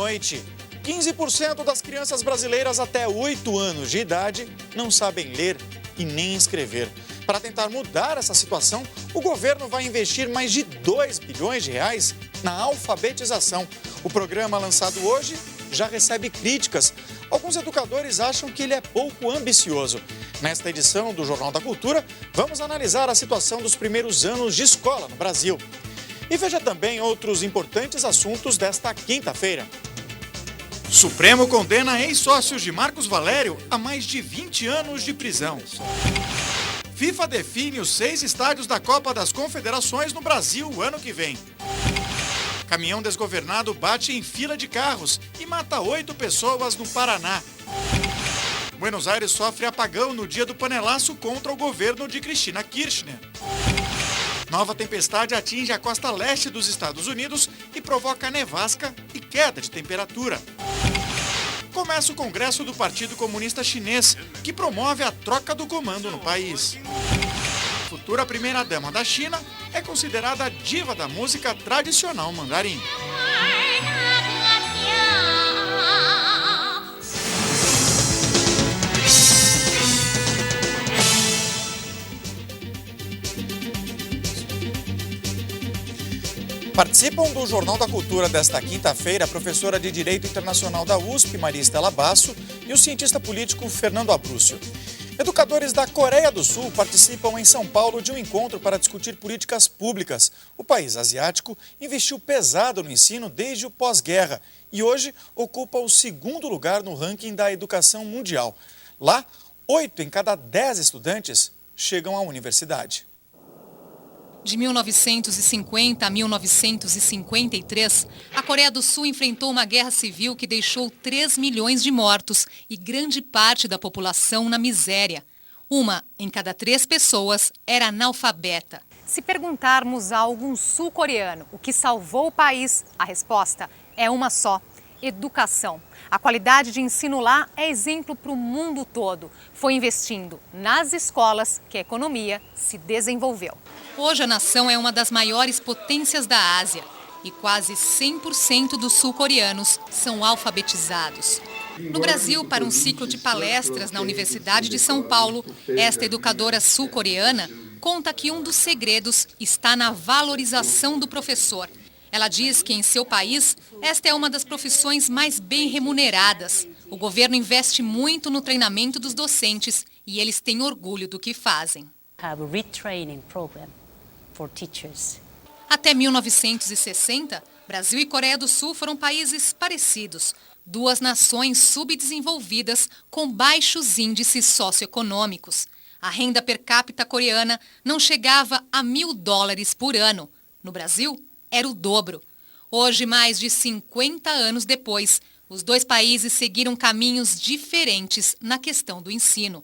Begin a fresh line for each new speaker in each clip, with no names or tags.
noite. 15% das crianças brasileiras até 8 anos de idade não sabem ler e nem escrever. Para tentar mudar essa situação, o governo vai investir mais de 2 bilhões de reais na alfabetização. O programa lançado hoje já recebe críticas. Alguns educadores acham que ele é pouco ambicioso. Nesta edição do Jornal da Cultura, vamos analisar a situação dos primeiros anos de escola no Brasil. E veja também outros importantes assuntos desta quinta-feira. Supremo condena ex-sócios de Marcos Valério a mais de 20 anos de prisão. FIFA define os 6 estádios da Copa das Confederações no Brasil ano que vem. Caminhão desgovernado bate em fila de carros e mata 8 pessoas no Paraná. Buenos Aires sofre apagão no dia do panelaço contra o governo de Cristina Kirchner. Nova tempestade atinge a costa leste dos Estados Unidos e provoca nevasca e queda de temperatura. Começa o Congresso do Partido Comunista Chinês, que promove a troca do comando no país. Futura primeira-dama da China é considerada a diva da música tradicional mandarim. Participam do Jornal da Cultura desta quinta-feira a professora de Direito Internacional da USP, Maria Estela Basso, e o cientista político Fernando Abrúcio. Educadores da Coreia do Sul participam em São Paulo de um encontro para discutir políticas públicas. O país asiático investiu pesado no ensino desde o pós-guerra e hoje ocupa o 2º lugar no ranking da educação mundial. Lá, 8 em cada 10 estudantes chegam à universidade.
De 1950 a 1953, a Coreia do Sul enfrentou uma guerra civil que deixou 3 milhões de mortos e grande parte da população na miséria. 1 em cada 3 pessoas era analfabeta.
Se perguntarmos a algum sul-coreano o que salvou o país, a resposta é uma só: educação. A qualidade de ensino lá é exemplo para o mundo todo. Foi investindo nas escolas que a economia se desenvolveu.
Hoje a nação é uma das maiores potências da Ásia e quase 100% dos sul-coreanos são alfabetizados. No Brasil, para um ciclo de palestras na Universidade de São Paulo, esta educadora sul-coreana conta que um dos segredos está na valorização do professor. Ela diz que em seu país, esta é uma das profissões mais bem remuneradas. O governo investe muito no treinamento dos docentes e eles têm orgulho do que fazem. Até 1960, Brasil e Coreia do Sul foram países parecidos, 2 nações subdesenvolvidas com baixos índices socioeconômicos. A renda per capita coreana não chegava a $1.000 por ano. No Brasil, era o dobro. Hoje, mais de 50 anos depois, os 2 países seguiram caminhos diferentes na questão do ensino.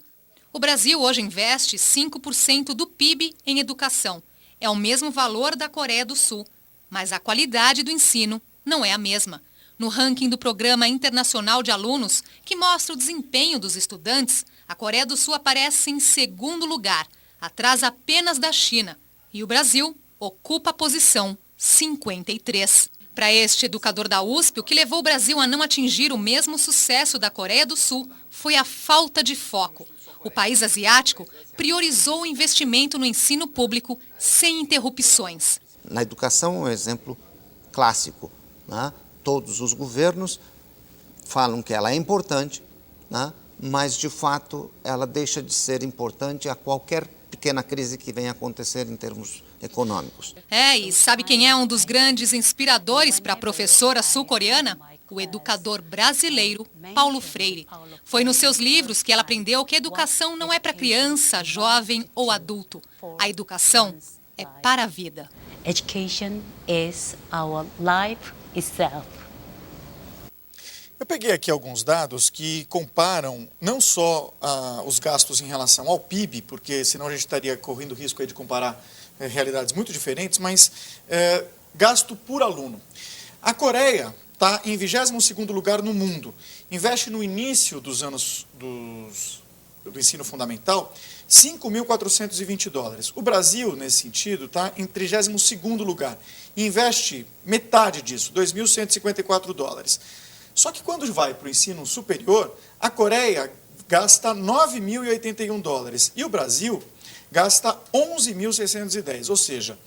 O Brasil hoje investe 5% do PIB em educação. É o mesmo valor da Coreia do Sul, mas a qualidade do ensino não é a mesma. No ranking do Programa Internacional de Alunos, que mostra o desempenho dos estudantes, a Coreia do Sul aparece em 2º lugar, atrás apenas da China. E o Brasil ocupa a posição 53. Para este educador da USP, o que levou o Brasil a não atingir o mesmo sucesso da Coreia do Sul foi a falta de foco. O país asiático priorizou o investimento no ensino público sem interrupções.
Na educação é um exemplo clássico, né? Todos os governos falam que ela é importante, né? Mas de fato ela deixa de ser importante a qualquer pequena crise que venha acontecer em termos econômicos.
E sabe quem é um dos grandes inspiradores para a professora sul-coreana? O educador brasileiro Paulo Freire. Foi nos seus livros que ela aprendeu que a educação não é para criança, jovem ou adulto. A educação é para a vida.
Education is our life itself.
Eu peguei aqui alguns dados que comparam não só os gastos em relação ao PIB, porque senão a gente estaria correndo o risco aí de comparar realidades muito diferentes, mas gasto por aluno. A Coreia está em 22º lugar no mundo. Investe no início dos anos do ensino fundamental $5.420. O Brasil, nesse sentido, está em 32º lugar. E investe metade disso, $2.154. Só que quando vai para o ensino superior, a Coreia gasta 9.081 dólares e o Brasil gasta 11.610, ou seja,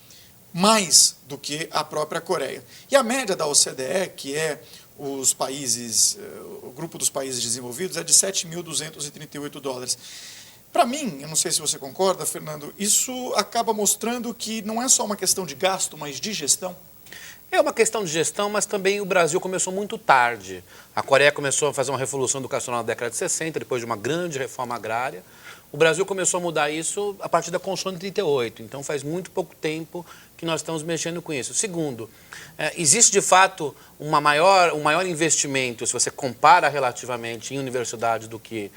mais do que a própria Coreia. E a média da OCDE, que é os países, o grupo dos países desenvolvidos, é de 7.238 dólares. Para mim, eu não sei se você concorda, Fernando, isso acaba mostrando que não é só uma questão de gasto, mas de gestão.
É uma questão de gestão, mas também o Brasil começou muito tarde. A Coreia começou a fazer uma revolução educacional na década de 60, depois de uma grande reforma agrária. O Brasil começou a mudar isso a partir da Constituição de 38, então faz muito pouco tempo que nós estamos mexendo com isso. Segundo, existe de fato um maior investimento, se você compara relativamente em universidade do que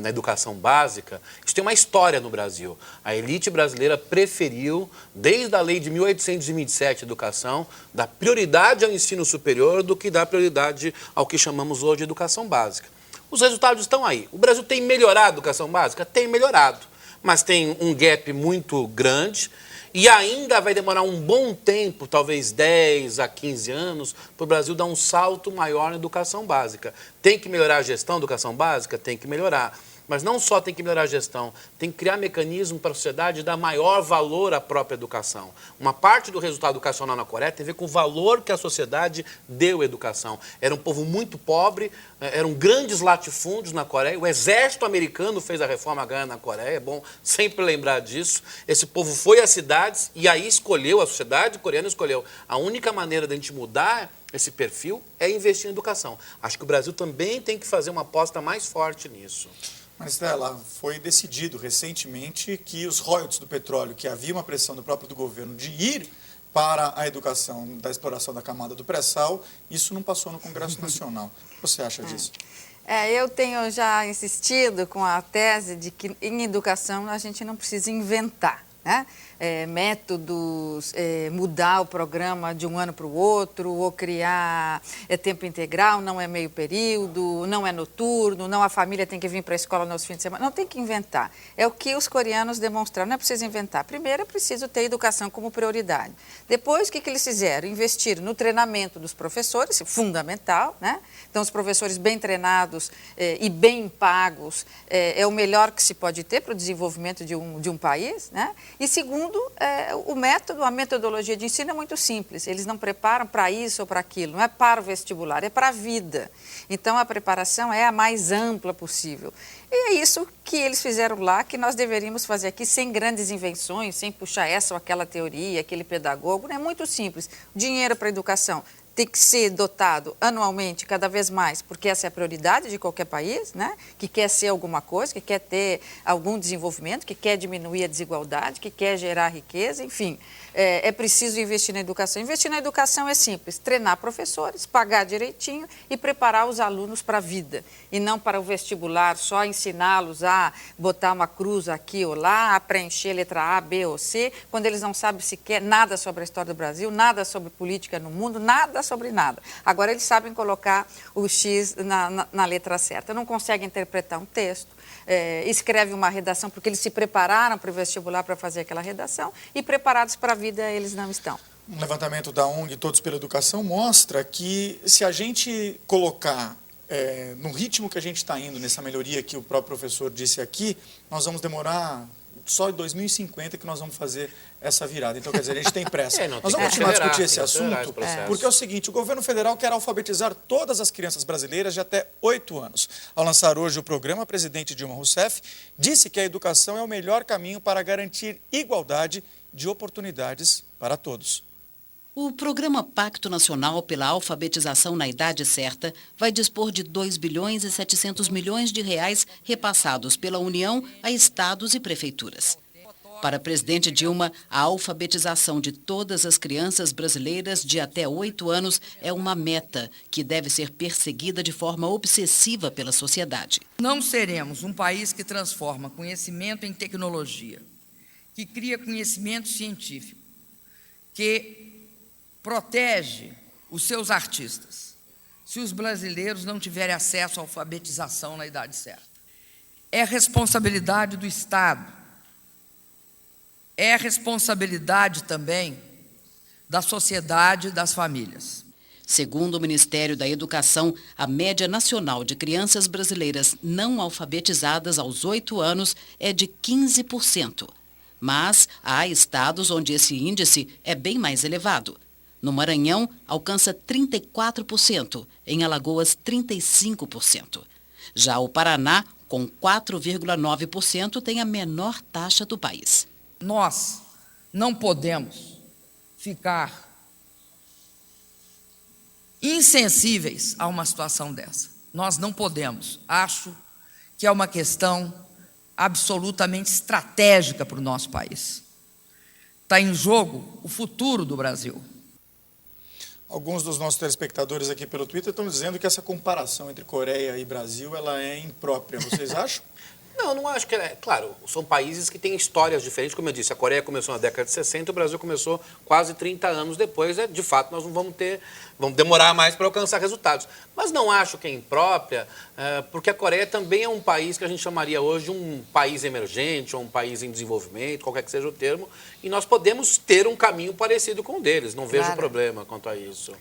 na educação básica. Isso tem uma história no Brasil. A elite brasileira preferiu, desde a lei de 1827 de educação, dar prioridade ao ensino superior do que dar prioridade ao que chamamos hoje de educação básica. Os resultados estão aí. O Brasil tem melhorado a educação básica? Tem melhorado, mas tem um gap muito grande e ainda vai demorar um bom tempo, talvez 10 a 15 anos, para o Brasil dar um salto maior na educação básica. Tem que melhorar a gestão da educação básica? Tem que melhorar. Mas não só tem que melhorar a gestão, tem que criar mecanismo para a sociedade dar maior valor à própria educação. Uma parte do resultado educacional na Coreia tem a ver com o valor que a sociedade deu à educação. Era um povo muito pobre, eram grandes latifúndios na Coreia. O exército americano fez a reforma agrária na Coreia, é bom sempre lembrar disso. Esse povo foi às cidades e aí escolheu, a sociedade coreana escolheu. A única maneira de a gente mudar esse perfil é investir em educação. Acho que o Brasil também tem que fazer uma aposta mais forte nisso.
Maristela, foi decidido recentemente que os royalties do petróleo, que havia uma pressão do próprio governo de ir para a educação da exploração da camada do pré-sal, isso não passou no Congresso Nacional. O que você acha disso?
Eu tenho já insistido com a tese de que em educação a gente não precisa inventar, né? Métodos, mudar o programa de um ano para o outro, ou criar tempo integral, não é meio período, não é noturno, não a família tem que vir para a escola nos fins de semana. Não tem que inventar. É o que os coreanos demonstraram, não é preciso inventar. Primeiro é preciso ter educação como prioridade. Depois, o que eles fizeram? Investiram no treinamento dos professores, fundamental, né? Então, os professores bem treinados e bem pagos é o melhor que se pode ter para o desenvolvimento de um país, né? E segundo, o método, a metodologia de ensino é muito simples. Eles não preparam para isso ou para aquilo, não é para o vestibular, é para a vida. Então, a preparação é a mais ampla possível. E é isso que eles fizeram lá, que nós deveríamos fazer aqui, sem grandes invenções, sem puxar essa ou aquela teoria, aquele pedagogo. É muito simples. Dinheiro para a educação tem que ser dotado anualmente, cada vez mais, porque essa é a prioridade de qualquer país, né? Que quer ser alguma coisa, que quer ter algum desenvolvimento, que quer diminuir a desigualdade, que quer gerar riqueza, enfim. É preciso investir na educação. Investir na educação é simples, treinar professores, pagar direitinho e preparar os alunos para a vida. E não para o vestibular, só ensiná-los a botar uma cruz aqui ou lá, a preencher letra A, B ou C, quando eles não sabem sequer nada sobre a história do Brasil, nada sobre política no mundo, nada sobre nada. Agora eles sabem colocar o X na letra certa. Não conseguem interpretar um texto, escreve uma redação porque eles se prepararam para o vestibular para fazer aquela redação e preparados para a vida eles não estão.
Um levantamento da ONG Todos pela Educação mostra que se a gente colocar no ritmo que a gente está indo, nessa melhoria que o próprio professor disse aqui, nós vamos demorar só em 2050 que nós vamos fazer essa virada. Então, quer dizer, a gente tem pressa. Nós vamos continuar a discutir esse assunto, porque é o seguinte, o governo federal quer alfabetizar todas as crianças brasileiras de até 8 anos. Ao lançar hoje o programa, a presidente Dilma Rousseff disse que a educação é o melhor caminho para garantir igualdade de oportunidades para todos.
O programa Pacto Nacional pela Alfabetização na Idade Certa vai dispor de 2 bilhões e 700 milhões de reais repassados pela União a estados e prefeituras. Para a presidente Dilma, a alfabetização de todas as crianças brasileiras de até 8 anos é uma meta que deve ser perseguida de forma obsessiva pela sociedade.
Não seremos um país que transforma conhecimento em tecnologia, que cria conhecimento científico, que protege os seus artistas, se os brasileiros não tiverem acesso à alfabetização na idade certa. É responsabilidade do Estado, é responsabilidade também da sociedade e das famílias.
Segundo o Ministério da Educação, a média nacional de crianças brasileiras não alfabetizadas aos 8 anos é de 15%. Mas há estados onde esse índice é bem mais elevado. No Maranhão, alcança 34%, em Alagoas, 35%. Já o Paraná, com 4,9%, tem a menor taxa do país.
Nós não podemos ficar insensíveis a uma situação dessa. Nós não podemos. Acho que é uma questão absolutamente estratégica para o nosso país. Está em jogo o futuro do Brasil.
Alguns dos nossos telespectadores aqui pelo Twitter estão dizendo que essa comparação entre Coreia e Brasil ela é imprópria. Vocês acham?
Não acho que é. Claro, são países que têm histórias diferentes. Como eu disse, a Coreia começou na década de 60, o Brasil começou quase 30 anos depois. De fato, nós não vamos demorar mais para alcançar resultados. Mas não acho que é imprópria, porque a Coreia também é um país que a gente chamaria hoje de um país emergente, ou um país em desenvolvimento, qualquer que seja o termo, e nós podemos ter um caminho parecido com o deles. Não vejo problema quanto a isso.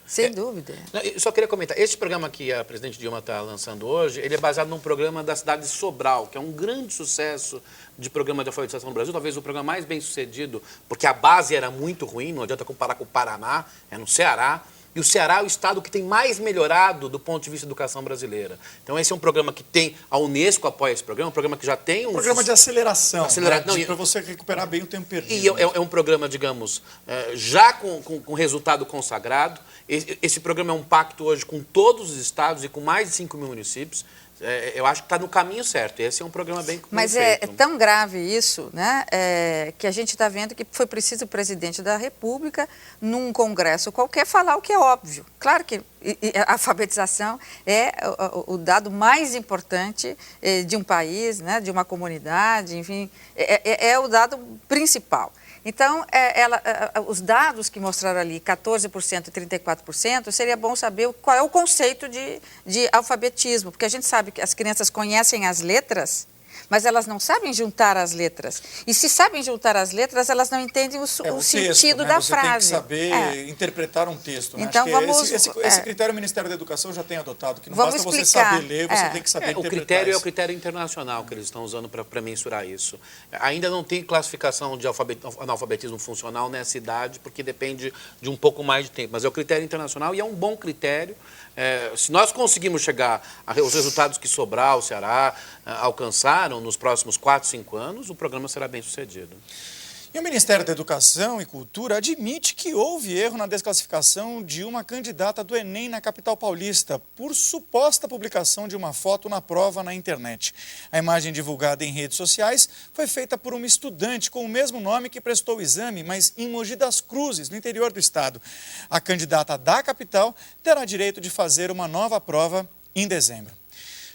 Sem dúvida.
Eu só queria comentar, este programa que a presidente Dilma está lançando hoje, ele é baseado num programa da cidade de Sobral, que é um grande sucesso de programa de alfabetização no Brasil, talvez o programa mais bem sucedido, porque a base era muito ruim, não adianta comparar com o Paraná, é no Ceará. E o Ceará é o estado que tem mais melhorado do ponto de vista da educação brasileira. Então, esse é um programa que tem... A Unesco apoia esse programa, um programa que já tem um...
Programa de aceleração, né? Para você recuperar bem o tempo perdido.
E é um programa, digamos, já com resultado consagrado. Esse programa é um pacto hoje com todos os estados e com mais de 5 mil municípios. Eu acho que está no caminho certo. Esse é um programa bem feito.
Mas é tão grave isso, né, que a gente está vendo que foi preciso o presidente da República, num congresso qualquer, falar o que é óbvio. Claro que a alfabetização é o dado mais importante de um país, né, de uma comunidade, enfim, é o dado principal. Então, os dados que mostraram ali, 14% e 34%, seria bom saber qual é o conceito de alfabetismo, porque a gente sabe que as crianças conhecem as letras, mas elas não sabem juntar as letras. E se sabem juntar as letras, elas não entendem o sentido da frase.
Você tem que saber interpretar um texto. Né?
Então,
esse critério o Ministério da Educação já tem adotado, que não basta você saber ler, você tem que saber interpretar.
O critério é o critério internacional que eles estão usando para mensurar isso. Ainda não tem classificação de analfabetismo funcional nessa idade, porque depende de um pouco mais de tempo. Mas é o critério internacional e é um bom critério. Se nós conseguimos chegar aos resultados que Sobral, Ceará alcançaram nos próximos 4, 5 anos, o programa será bem sucedido.
E o Ministério da Educação e Cultura admite que houve erro na desclassificação de uma candidata do Enem na capital paulista por suposta publicação de uma foto na prova na internet. A imagem divulgada em redes sociais foi feita por uma estudante com o mesmo nome que prestou o exame, mas em Mogi das Cruzes, no interior do estado. A candidata da capital terá direito de fazer uma nova prova em dezembro.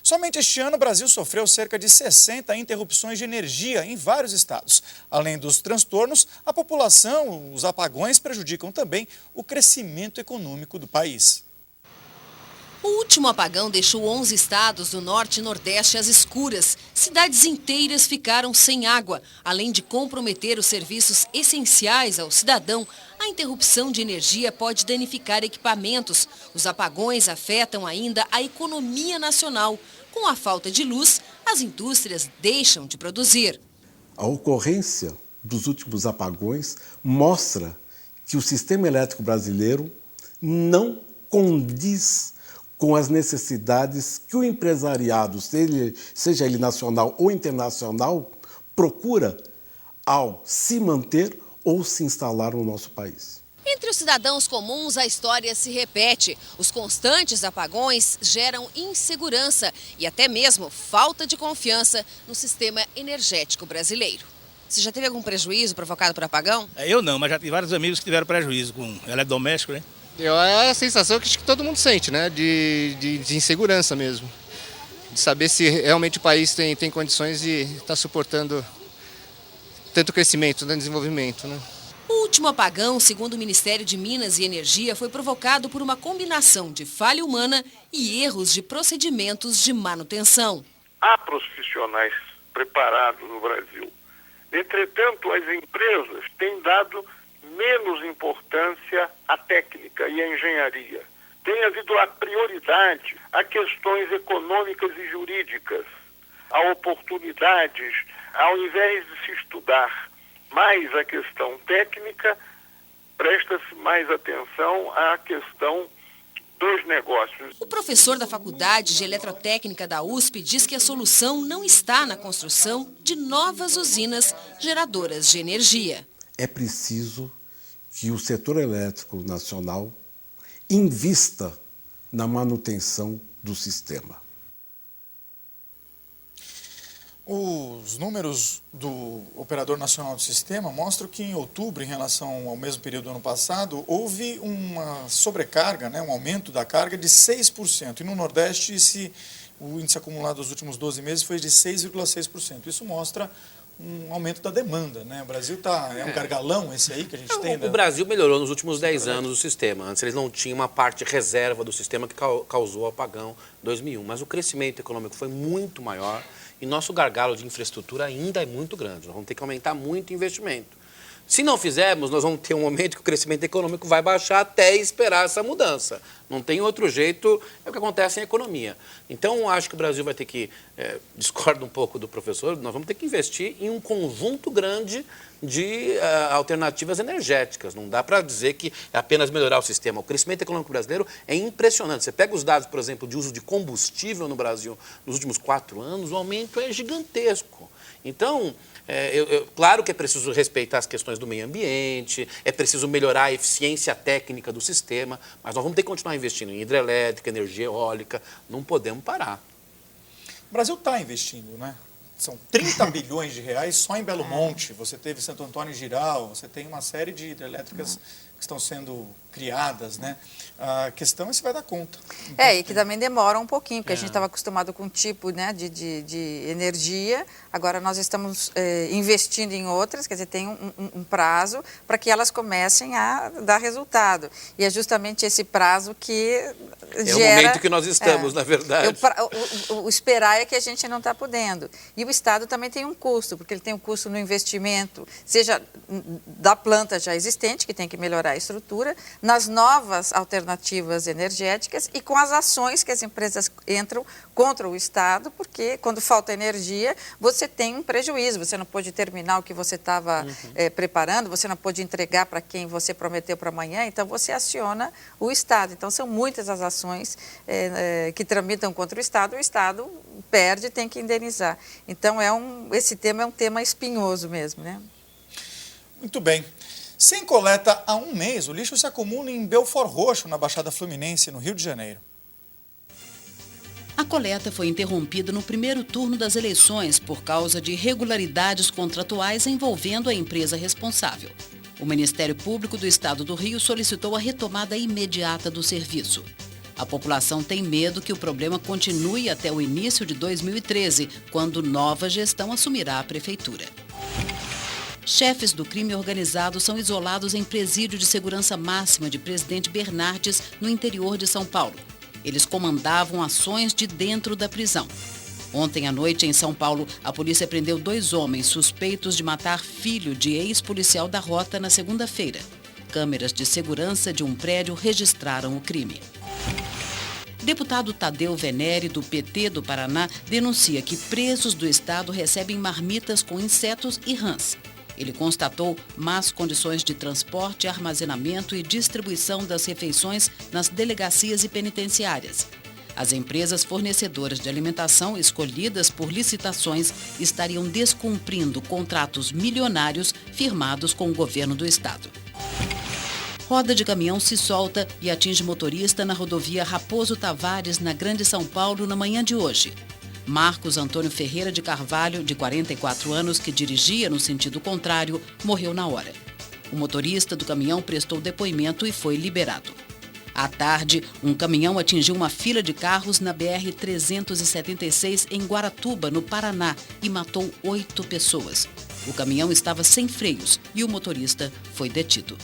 Somente este ano, o Brasil sofreu cerca de 60 interrupções de energia em vários estados. Além dos transtornos, a população, os apagões prejudicam também o crescimento econômico do país.
O último apagão deixou 11 estados do norte e nordeste às escuras. Cidades inteiras ficaram sem água. Além de comprometer os serviços essenciais ao cidadão, a interrupção de energia pode danificar equipamentos. Os apagões afetam ainda a economia nacional. Com a falta de luz, as indústrias deixam de produzir.
A ocorrência dos últimos apagões mostra que o sistema elétrico brasileiro não condiz com as necessidades que o empresariado, seja ele nacional ou internacional, procura ao se manter ou se instalar no nosso país.
Entre os cidadãos comuns, a história se repete. Os constantes apagões geram insegurança e até mesmo falta de confiança no sistema energético brasileiro. Você já teve algum prejuízo provocado por apagão?
Eu não, mas já tive vários amigos que tiveram prejuízo com eletrodoméstico, né?
É a sensação que todo mundo sente, né? De insegurança mesmo. De saber se realmente o país tem condições de estar suportando tanto crescimento, tanto desenvolvimento, né?
O último apagão, segundo o Ministério de Minas e Energia, foi provocado por uma combinação de falha humana e erros de procedimentos de manutenção.
Há profissionais preparados no Brasil. Entretanto, as empresas têm dado menos importância à técnica e à engenharia. Tem havido a prioridade a questões econômicas e jurídicas, a oportunidades, ao invés de se estudar mais a questão técnica, presta-se mais atenção à questão dos negócios.
O professor da Faculdade de Eletrotécnica da USP diz que a solução não está na construção de novas usinas geradoras de energia.
É preciso que o setor elétrico nacional invista na manutenção do sistema.
Os números do Operador Nacional do Sistema mostram que em outubro, em relação ao mesmo período do ano passado, houve uma sobrecarga, um aumento da carga de 6%. E no Nordeste, o índice acumulado dos últimos 12 meses foi de 6,6%. Isso mostra um aumento da demanda, O Brasil é um gargalão esse aí que a gente tem.
O Brasil melhorou nos últimos 10 anos o sistema. Antes eles não tinham uma parte reserva do sistema que causou o apagão em 2001. Mas o crescimento econômico foi muito maior e nosso gargalo de infraestrutura ainda é muito grande. Nós vamos ter que aumentar muito o investimento. Se não fizermos, nós vamos ter um momento que o crescimento econômico vai baixar até esperar essa mudança. Não tem outro jeito, é o que acontece em economia. Então, acho que o Brasil vai ter que, discordo um pouco do professor, nós vamos ter que investir em um conjunto grande de alternativas energéticas. Não dá para dizer que é apenas melhorar o sistema. O crescimento econômico brasileiro é impressionante. Você pega os dados, por exemplo, de uso de combustível no Brasil nos últimos 4 anos, o aumento é gigantesco. Então, claro que é preciso respeitar as questões do meio ambiente, é preciso melhorar a eficiência técnica do sistema, mas nós vamos ter que continuar investindo em hidrelétrica, energia eólica, não podemos parar.
O Brasil está investindo, São 30 bilhões de reais só em Belo Monte, você teve Santo Antônio e Giral, você tem uma série de hidrelétricas que estão sendo criadas, A questão é se vai dar conta.
E que também demora um pouquinho, porque a gente estava acostumado com um tipo de energia, agora nós estamos investindo em outras, quer dizer, tem um prazo para que elas comecem a dar resultado. E é justamente esse prazo que gera...
É o momento que nós estamos, na verdade.
O esperar é que a gente não está podendo. E o Estado também tem um custo, porque ele tem um custo no investimento, seja da planta já existente, que tem que melhorar a estrutura, nas novas alternativas energéticas e com as ações que as empresas entram contra o Estado, porque quando falta energia, você tem um prejuízo, você não pode terminar o que você estava preparando, você não pode entregar para quem você prometeu para amanhã, então você aciona o Estado. Então são muitas as ações que tramitam contra o Estado perde e tem que indenizar. Então esse tema é um tema espinhoso mesmo,
Muito bem. Sem coleta há um mês, o lixo se acumula em Belford Roxo, na Baixada Fluminense, no Rio de Janeiro.
A coleta foi interrompida no primeiro turno das eleições por causa de irregularidades contratuais envolvendo a empresa responsável. O Ministério Público do Estado do Rio solicitou a retomada imediata do serviço. A população tem medo que o problema continue até o início de 2013, quando nova gestão assumirá a prefeitura. Chefes do crime organizado são isolados em presídio de segurança máxima de Presidente Bernardes, no interior de São Paulo. Eles comandavam ações de dentro da prisão. Ontem à noite, em São Paulo, a polícia prendeu 2 homens suspeitos de matar filho de ex-policial da Rota na segunda-feira. Câmeras de segurança de um prédio registraram o crime. Deputado Tadeu Venere, do PT do Paraná, denuncia que presos do Estado recebem marmitas com insetos e rãs. Ele constatou más condições de transporte, armazenamento e distribuição das refeições nas delegacias e penitenciárias. As empresas fornecedoras de alimentação escolhidas por licitações estariam descumprindo contratos milionários firmados com o governo do estado. Roda de caminhão se solta e atinge motorista na rodovia Raposo Tavares, na Grande São Paulo, na manhã de hoje. Marcos Antônio Ferreira de Carvalho, de 44 anos, que dirigia no sentido contrário, morreu na hora. O motorista do caminhão prestou depoimento e foi liberado. À tarde, um caminhão atingiu uma fila de carros na BR-376 em Guaratuba, no Paraná, e matou 8 pessoas. O caminhão estava sem freios e o motorista foi detido.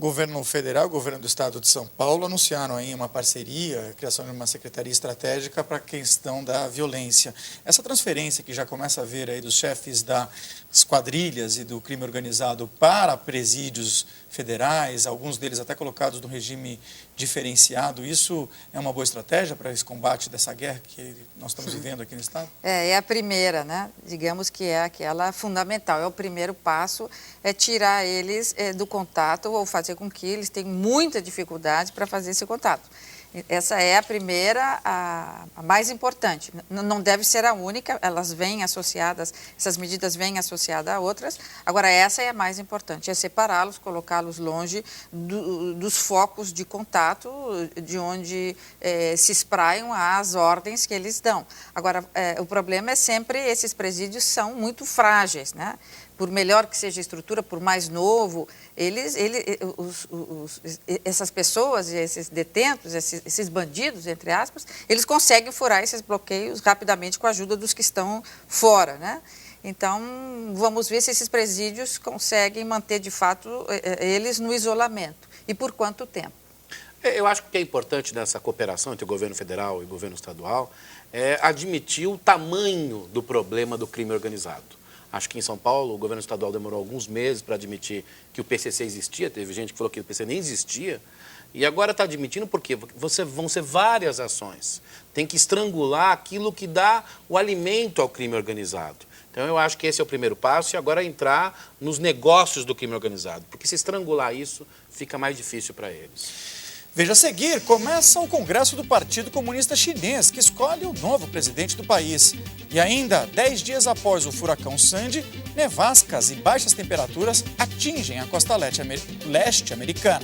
Governo federal e o governo do estado de São Paulo anunciaram aí uma parceria, a criação de uma secretaria estratégica para a questão da violência. Essa transferência que já começa a ver aí dos chefes das quadrilhas e do crime organizado para presídios federais, alguns deles até colocados no regime diferenciado, isso é uma boa estratégia para esse combate dessa guerra que nós estamos vivendo aqui no estado?
É a primeira, né? Digamos que é aquela fundamental, é o primeiro passo, é tirar eles do contato ou fazer com que eles tenham muita dificuldade para fazer esse contato. Essa é a primeira, a mais importante. Não deve ser a única, elas vêm associadas, essas medidas vêm associadas a outras. Agora, essa é a mais importante, é separá-los, colocá-los longe dos focos de contato, de onde se espraiam as ordens que eles dão. Agora, o problema é sempre, esses presídios são muito frágeis, né? Por melhor que seja a estrutura, por mais novo, essas pessoas, esses detentos, esses bandidos, entre aspas, eles conseguem furar esses bloqueios rapidamente com a ajuda dos que estão fora, né? Então, vamos ver se esses presídios conseguem manter, de fato, eles no isolamento. E por quanto tempo?
Eu acho que o que é importante nessa cooperação entre o governo federal e o governo estadual é admitir o tamanho do problema do crime organizado. Acho que em São Paulo o governo estadual demorou alguns meses para admitir que o PCC existia, teve gente que falou que o PCC nem existia, e agora está admitindo por quê? Porque vão ser várias ações. Tem que estrangular aquilo que dá o alimento ao crime organizado. Então eu acho que esse é o primeiro passo e agora entrar nos negócios do crime organizado, porque se estrangular isso fica mais difícil para eles.
Veja a seguir, começa o Congresso do Partido Comunista Chinês, que escolhe o novo presidente do país. E ainda, 10 dias após o furacão Sandy, nevascas e baixas temperaturas atingem a costa leste americana.